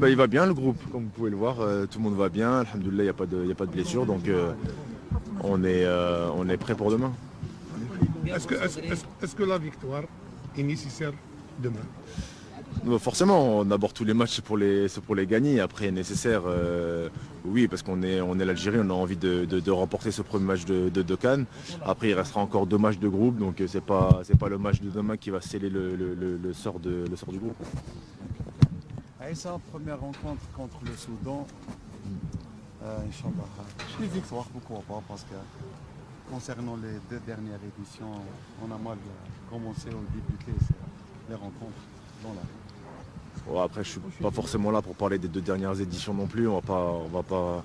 Il va bien le groupe, comme vous pouvez le voir, tout le monde va bien, alhamdoulilah, il n'y a pas de blessure, donc on est prêt pour demain. Est-ce que la victoire est nécessaire demain? Forcément, on aborde tous les matchs c'est pour les gagner. Après, nécessaire, oui, parce qu'on est l'Algérie, on a envie de remporter ce premier match de Cannes. Après, il restera encore 2 matchs de groupe, donc c'est pas le match de demain qui va sceller le sort du groupe. Aïssa, première rencontre contre le Soudan. Inch'Allah. Une victoire, pourquoi pas, parce que concernant les 2 dernières éditions, on a mal commencé ou débuté les rencontres dans la vie. Bon, après, je suis pas forcément là pour parler des 2 dernières éditions non plus. On va pas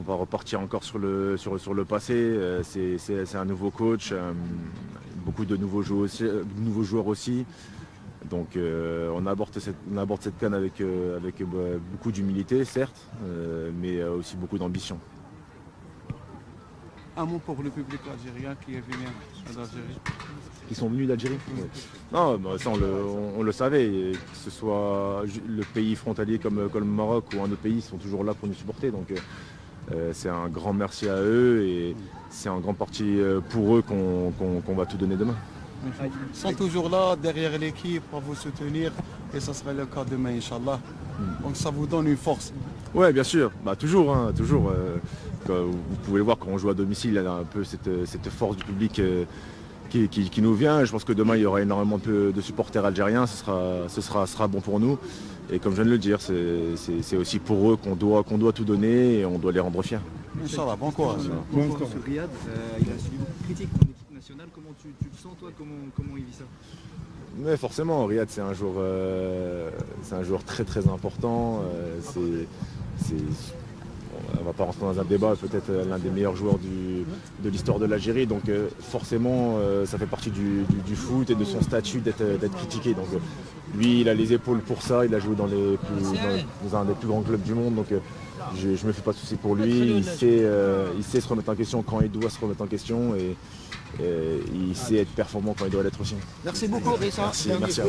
repartir encore sur le passé. C'est un nouveau coach, beaucoup de nouveaux joueurs aussi. Donc on aborde cette CAN avec beaucoup d'humilité, certes, mais aussi beaucoup d'ambition. Un mot pour le public algérien qui est venu d'Algérie. Ils sont venus d'Algérie. Ouais. Non, ça on le savait, que ce soit le pays frontalier comme le Maroc ou un autre pays, ils sont toujours là pour nous supporter. Donc c'est un grand merci à eux et c'est en grande partie pour eux qu'on va tout donner demain. Ils sont toujours là derrière l'équipe pour vous soutenir et ça sera le cas demain, Inch'Allah. Donc ça vous donne une force. Oui, bien sûr, toujours. Vous pouvez voir quand on joue à domicile, il y a un peu cette force du public qui nous vient. Je pense que demain il y aura énormément de supporters algériens, ce sera bon pour nous. Et comme je viens de le dire, c'est aussi pour eux qu'on doit tout donner et on doit les rendre fiers. Inch'Allah, bon courage. Bon courage. Riyad, il a subi beaucoup de critiques pour l'équipe nationale. Comment tu le sens toi, comment il vit ça? Mais forcément, Riyad c'est un joueur très très important. On ne va pas rentrer dans un débat, peut-être l'un des meilleurs joueurs de l'histoire de l'Algérie. Donc forcément, ça fait partie du foot et de son statut d'être critiqué. Donc lui, il a les épaules pour ça. Il a joué dans un des plus grands clubs du monde. Donc je ne me fais pas de soucis pour lui. Il sait se remettre en question quand il doit se remettre en question. Et il sait être performant quand il doit l'être aussi. Merci beaucoup, Rissa. Merci.